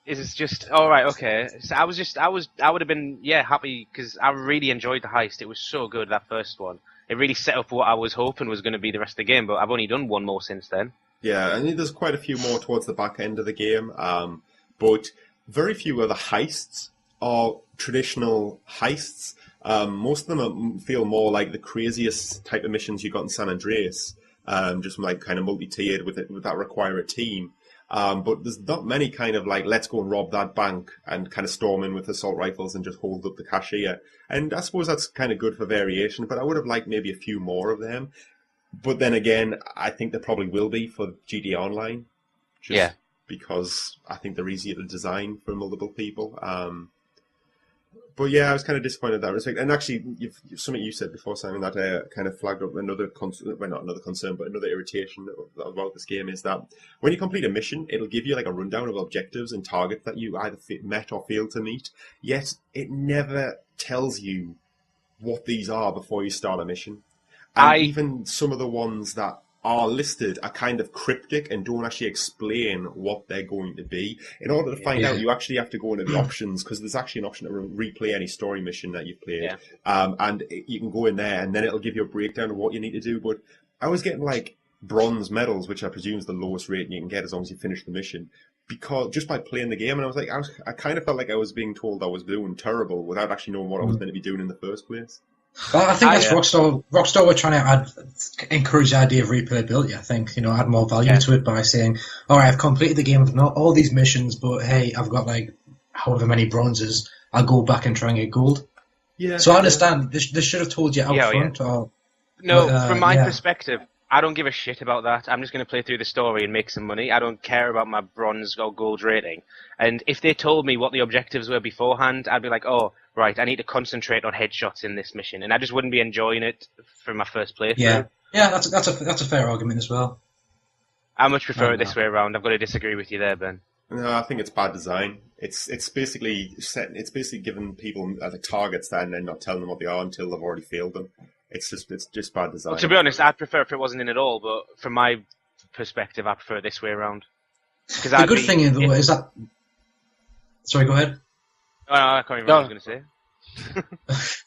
it's just all right, okay. So I would have been happy because I really enjoyed the heist. It was so good, that first one. It really set up what I was hoping was going to be the rest of the game. But I've only done one more since then. Yeah, I mean, there's quite a few more towards the back end of the game. But very few of the heists are traditional heists. Most of them feel more like the craziest type of missions you got in San Andreas, just like kind of multi-tiered with that require a team. But there's not many kind of like, let's go and rob that bank and kind of storm in with assault rifles and just hold up the cashier. And I suppose that's kind of good for variation, but I would have liked maybe a few more of them. But then again, I think there probably will be for GTA Online. Because I think they're easier to design for multiple people. But yeah, I was kind of disappointed in that respect. And actually, something you said before, Simon, that kind of flagged up another another irritation about this game is that when you complete a mission, it'll give you like a rundown of objectives and targets that you either met or failed to meet. Yet it never tells you what these are before you start a mission. And even some of the ones that are listed are kind of cryptic and don't actually explain what they're going to be. In order to find out, you actually have to go into the options, because there's actually an option to replay any story mission that you've played. And you can go in there and then it'll give you a breakdown of what you need to do. But I was getting like bronze medals, which I presume is the lowest rating you can get as long as you finish the mission, because just by playing the game. And I was like, I kind of felt like I was being told I was doing terrible without actually knowing what I was meant to be doing in the first place. Well, I think that's Rockstar. Rockstar were trying to encourage the idea of replayability. I think, add more value to it by saying, "All right, I've completed the game with not all these missions, but hey, I've got like however many bronzes. I'll go back and try and get gold." Yeah. So I understand. They should have told you out front. Or, from my perspective, I don't give a shit about that. I'm just going to play through the story and make some money. I don't care about my bronze or gold rating. And if they told me what the objectives were beforehand, I'd be like, oh, right, I need to concentrate on headshots in this mission. And I just wouldn't be enjoying it for my first playthrough. Yeah, that's a fair argument as well. I much prefer it this way around. I've got to disagree with you there, Ben. No, I think it's bad design. It's basically giving people targets and then not telling them what they are until they've already failed them. It's just bad design. Well, to be honest, I'd prefer if it wasn't in at all, but from my perspective, I prefer it this way around. The good thing though is that... Sorry, go ahead. Oh, no, I can't remember what I was going to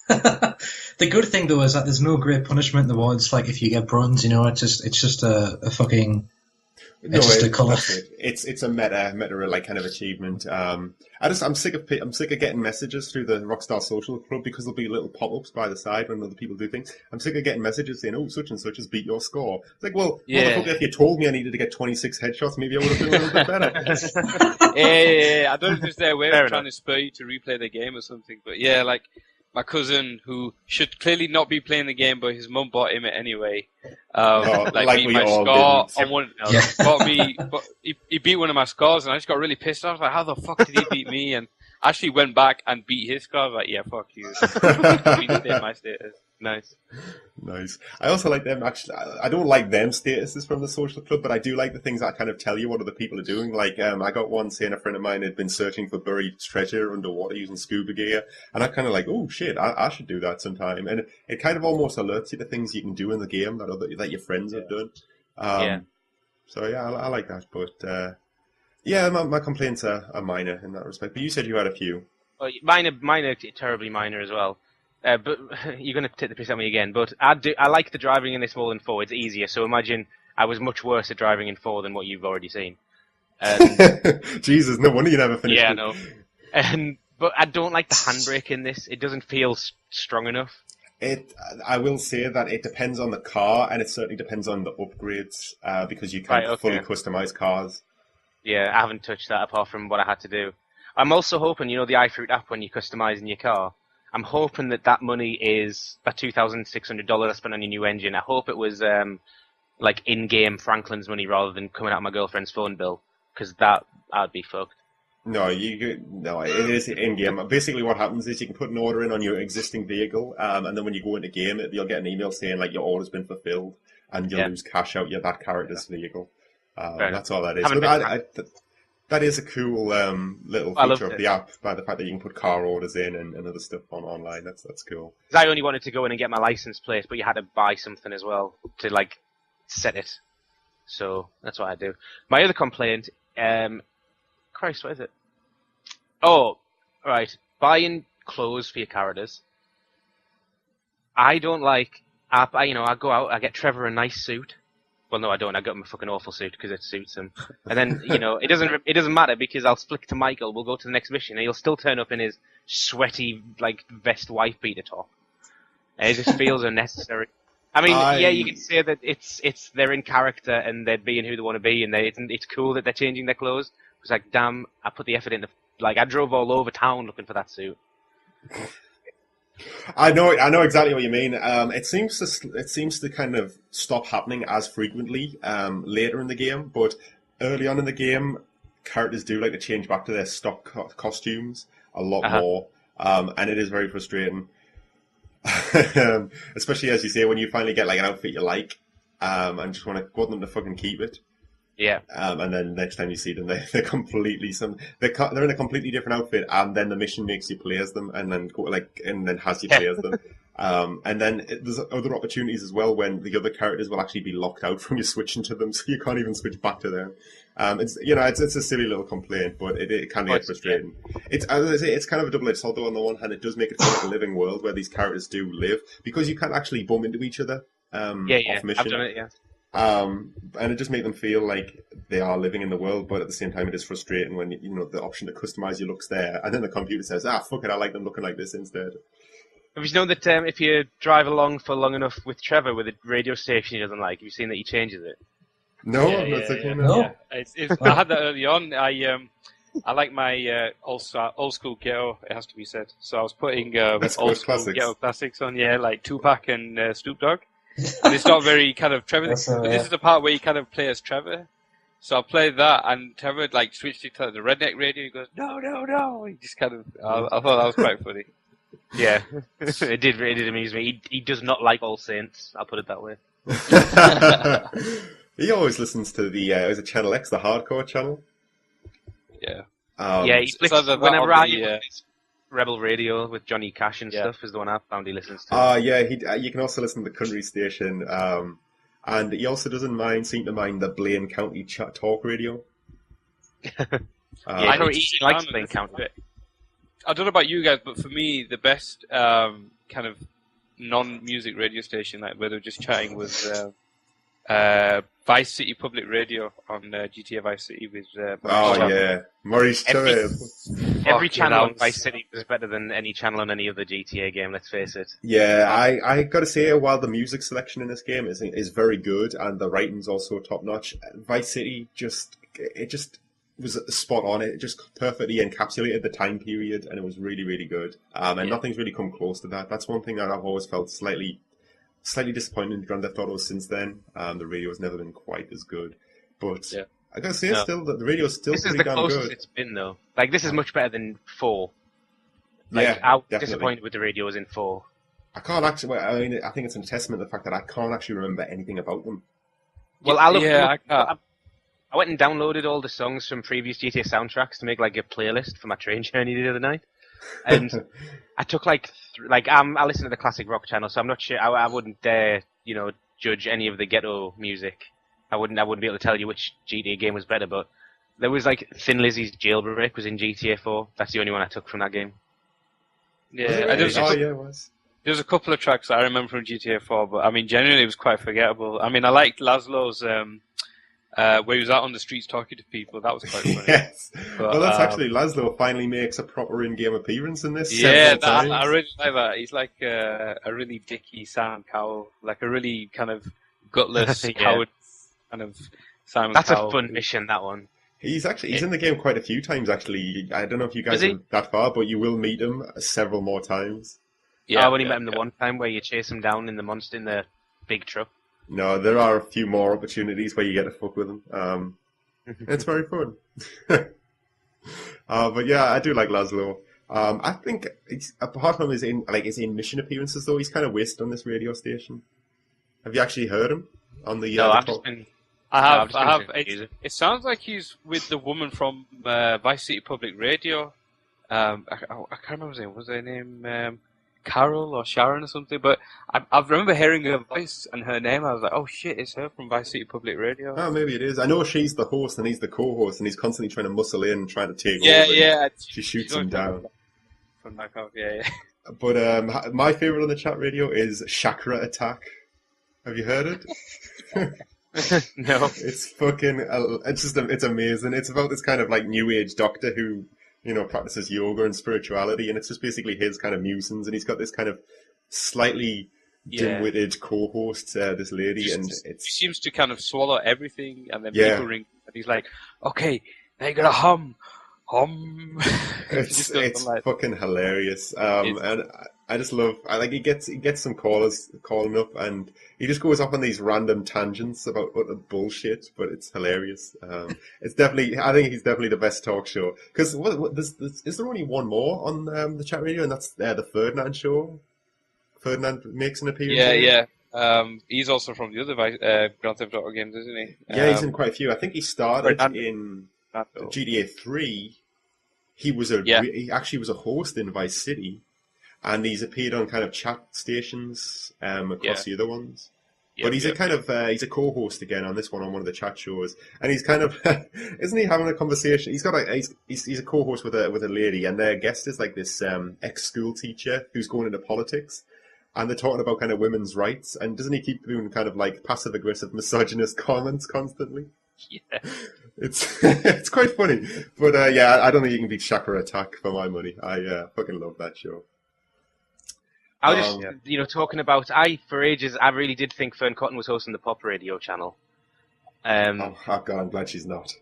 say. The good thing though is that there's no great punishment in the world. It's like if you get bronze, it's just a fucking... It's just a colour. It's a meta like kind of achievement. I'm sick of getting messages through the Rockstar Social Club, because there'll be little pop-ups by the side when other people do things. I'm sick of getting messages saying, "Oh, such and such has beat your score." It's like, well, motherfucker, if you told me I needed to get 26 headshots, maybe I would have been a little bit better. Yeah. I don't know if there's their way of trying to spur you to replay the game or something, but yeah, like my cousin, who should clearly not be playing the game, but his mum bought him it anyway. Beat my score on one. Bought me, but he beat one of my scores, and I just got really pissed off. I was like, how the fuck did he beat me? And I actually went back and beat his score. I was like, yeah, fuck you. My status. Nice. I also like them. Actually, I don't like them statuses from the social club, but I do like the things that kind of tell you what other people are doing. Like, I got one saying a friend of mine had been searching for buried treasure underwater using scuba gear, and I kind of like, oh shit, I should do that sometime. And it kind of almost alerts you to things you can do in the game that your friends have done. So yeah, I like that. But my complaints are minor in that respect. But you said you had a few. Well, mine are terribly minor as well. But you're going to take the piss out of me again. But I like the driving in this more than 4. It's easier. So imagine I was much worse at driving in 4 than what you've already seen. Jesus, no wonder you never finished Yeah, it. no. But I don't like the handbrake in this. It doesn't feel strong enough. I will say that it depends on the car, and it certainly depends on the upgrades, because you can fully customize cars. Yeah, I haven't touched that apart from what I had to do. I'm also hoping, the iFruit app when you're customizing your car, I'm hoping that money is that $2,600 I spent on your new engine. I hope it was like in-game Franklin's money rather than coming out of my girlfriend's phone bill, because I'd be fucked. No, it is in-game. Basically what happens is you can put an order in on your existing vehicle, and then when you go into game, you'll get an email saying like your order's been fulfilled, and you'll lose cash out that character's vehicle. That's all that is. But that is a cool little feature of the app, by the fact that you can put car orders in and other stuff online. That's cool. I only wanted to go in and get my license plate, but you had to buy something as well to like set it. So that's what I do. My other complaint, Christ, what is it? Oh, right. Buying clothes for your characters. I don't like. I go out. I get Trevor a nice suit. Well, no, I don't. I got him a fucking awful suit because it suits him. And then it doesn't matter because I'll flick to Michael. We'll go to the next mission, and he'll still turn up in his sweaty like vest wife beater top. And it just feels unnecessary. I mean, yeah, you can say that it's they're in character and they're being who they want to be, and it's cool that they're changing their clothes. It's like, damn, I put the effort into. Like, I drove all over town looking for that suit. I know exactly what you mean. It seems to kind of stop happening as frequently later in the game, but early on in the game, characters do like to change back to their stock costumes a lot more, and it is very frustrating. Especially as you say, when you finally get like an outfit you like, and just want them to fucking keep it. Yeah. And then next time you see them, they're completely they're in a completely different outfit, and then the mission makes you play as them, and then has you play as them. And then there's other opportunities as well when the other characters will actually be locked out from you switching to them, so you can't even switch back to them. It's a silly little complaint, but it can get frustrating. Yeah. It's, as I say, it's kind of a double-edged sword though. On the one hand, it does make it feel like a living world where these characters do live, because you can't actually bump into each other. Off mission. I've done it, yeah. And it just makes them feel like they are living in the world, but at the same time, it is frustrating when the option to customize your looks there, and then the computer says, fuck it, I like them looking like this instead. Have you known that if you drive along for long enough with Trevor with a radio station he doesn't like, have you seen that he changes it? No, I had that early on. I like my old school ghetto, it has to be said. So I was putting old school ghetto classics on, like Tupac and Snoop Dogg. And it's not very kind of Trevor. But this is the part where you kind of play as Trevor. So I played that, and Trevor like switched it to the redneck radio. He goes, no. He just kind of. I thought that was quite funny. Yeah, it did amuse me. He does not like All Saints. I'll put it that way. He always listens to the is it Channel X, the hardcore channel? Yeah. He flicks whenever I Rebel Radio with Johnny Cash and stuff is the one I found he listens to. You can also listen to the country station, and he also doesn't seem to mind the Blaine County talk radio. He likes Blaine County. I don't know about you guys, but for me, the best kind of non-music radio station, like where they're just chatting, was Vice City Public Radio on GTA Vice City with Maurice Chavez. Every channel on Vice City was better than any channel on any other GTA game, let's face it. Yeah, I gotta say, while the music selection in this game is very good and the writing's also top notch, Vice City just was spot on. It just perfectly encapsulated the time period, and it was really, really good. And nothing's really come close to that. That's one thing that I've always felt slightly disappointed in Grand Theft Auto since then. The radio has never been quite as good, but I gotta say, still the radio's still pretty damn good. This is the closest it's been, though. Like, this is much better than 4. Like, I was disappointed with the radios in 4. I can't actually. I mean, I think it's a testament to the fact that I can't actually remember anything about them. Well, I went and downloaded all the songs from previous GTA soundtracks to make like a playlist for my train journey the other night, and I took I listen to the classic rock channel, so I'm not sure. I wouldn't dare, judge any of the ghetto music. I wouldn't be able to tell you which GTA game was better, but there was like Thin Lizzy's Jailbreak was in GTA 4. That's the only one I took from that game. Yeah, it was. There's a couple of tracks that I remember from GTA 4, but I mean, generally it was quite forgettable. I mean, I liked Laszlo's where he was out on the streets talking to people. That was quite funny. Yes. But, Well, that's actually Laszlo finally makes a proper in-game appearance in this. Yeah, several times. I really like that. He's like a really dicky Simon Cowell, like a really kind of gutless, Yeah. coward kind of Simon That's Cowell. a fun mission, that one. He's in the game quite a few times, actually. I don't know if you guys Is he? are that far, but you will meet him several more times. Yeah, I only met him the one time where you chase him down in the big truck. No, there are a few more opportunities where you get to fuck with him. It's very fun. But yeah, I do like Laszlo. I think apart from his mission appearances, though, he's kind of wasted on this radio station. Have you actually heard him on the? No, the I've top? just been. I No, have. I've just been It sounds like he's with the woman from Vice City Public Radio. I can't remember his name. Was her name Carol or Sharon or something? But I remember hearing her voice and her name. I was like, oh shit, it's her from Vice City Public Radio. Oh, maybe it is. I know she's the host and he's the co-host, and he's constantly trying to muscle in and trying to take over. Yeah. She shoots him down. From back off, yeah. But my favorite on the chat radio is Chakra Attack. Have you heard it? No. It's fucking. It's amazing. It's about this kind of like new age doctor who, practices yoga and spirituality, and it's just basically his kind of musings, and he's got this kind of slightly dim-witted co-host, this lady, and He it's. seems to kind of swallow everything, and then Yeah. people ring, and he's like, okay, now you gotta hum. It's Just like- fucking hilarious, and I just love. He gets some callers calling up, and he just goes off on these random tangents about utter bullshit, but it's hilarious. It's definitely, I think he's definitely the best talk show. Because is there only one more on the chat radio, and that's the Ferdinand show. Ferdinand makes an appearance. Yeah. He's also from the other Grand Theft Auto games, isn't he? Yeah, he's in quite a few. I think he started Ferdinand. in Fernando. GTA 3. He actually was a host in Vice City, and he's appeared on kind of chat stations across the other ones. But he's he's a co-host again on this one, on one of the chat shows, and he's kind of isn't he having a conversation? He's got he's a co-host with a lady, and their guest is like this ex-school teacher who's going into politics, and they're talking about kind of women's rights, and doesn't he keep doing kind of like passive-aggressive misogynist comments constantly? Yeah. It's quite funny, but I don't think you can beat Chakra Attack for my money. I fucking love that show. I was just, talking about. For ages, I really did think Fern Cotton was hosting the pop radio channel. Oh God, I'm glad she's not.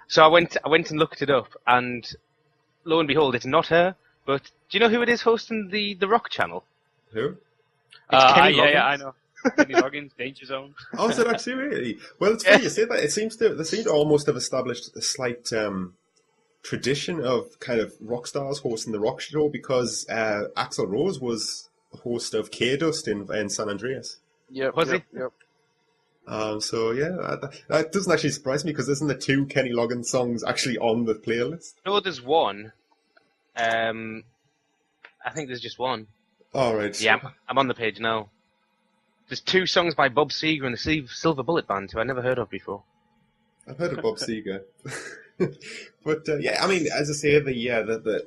So I went and looked it up, and lo and behold, it's not her. But do you know who it is hosting the rock channel? Who? It's Kenny Loggins. I know. Kenny Loggins, Danger Zone. Oh, is it actually really? Well, it's funny you say that. They seem to almost have established a slight tradition of kind of rock stars hosting the rock show, because Axl Rose was the host of K-Dust in San Andreas. Yeah, Was he? Yep. So yeah, that doesn't actually surprise me, because isn't the two Kenny Loggins songs actually on the playlist? No, there's one. I think there's just one. All right. Yeah, I'm on the page now. There's 2 songs by Bob Seger and the Silver Bullet Band, who I never heard of before. I've heard of Bob Seger. But I mean, as I say, the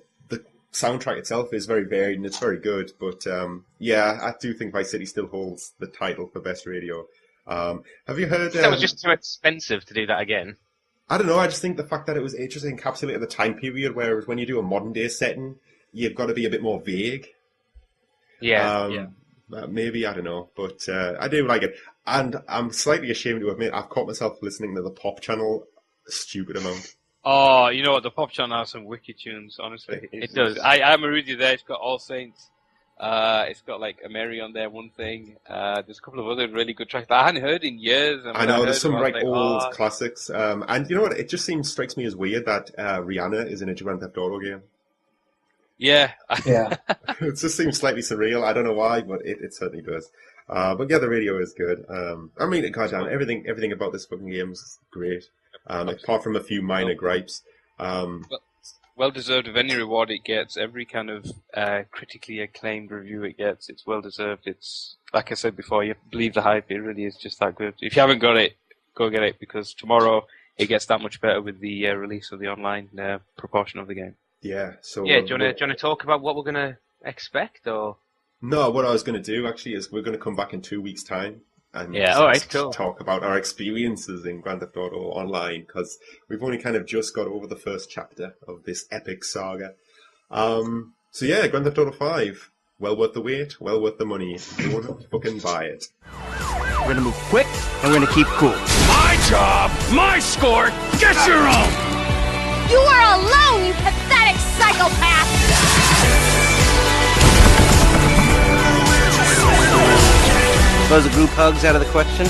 soundtrack itself is very varied and it's very good. But I do think Vice City still holds the title for best radio. Have you heard? That was just too expensive to do that again. I don't know. I just think the fact that it just encapsulated the time period, whereas when you do a modern day setting, you've got to be a bit more vague. Yeah. Maybe, I don't know, but I do like it. And I'm slightly ashamed to admit I've caught myself listening to the pop channel a stupid amount. Oh, you know what? The pop channel has some wicked tunes, honestly. It does. I'm with you there. It's got All Saints. It's got like a Mary on there, one thing. There's a couple of other really good tracks that I hadn't heard in years. I know, there's some old classics. And you know what? It just strikes me as weird that Rihanna is in a Grand Theft Auto game. Yeah. Yeah. It just seems slightly surreal. I don't know why, but it certainly does. But yeah, the radio is good. I mean, goddamn, everything about this fucking game is great. Apart from a few minor gripes. Well deserved of any reward it gets. Every kind of critically acclaimed review it gets, it's well deserved. It's like I said before, you believe the hype. It really is just that good. If you haven't got it, go get it, because tomorrow it gets that much better with the release of the online proportion of the game. Yeah. So Yeah, do you want to talk about what we're going to expect, or? No, what I was going to do actually is we're going to come back in 2 weeks' time and Yeah, all right, cool. talk about our experiences in Grand Theft Auto Online, because we've only kind of just got over the first chapter of this epic saga. So yeah, Grand Theft Auto 5, well worth the wait, well worth the money. Go and fucking buy it. We're gonna move quick, and we're gonna keep cool. My job, my score, get your own! You are alone, you pathetic psychopath! Suppose the group hugs out of the question?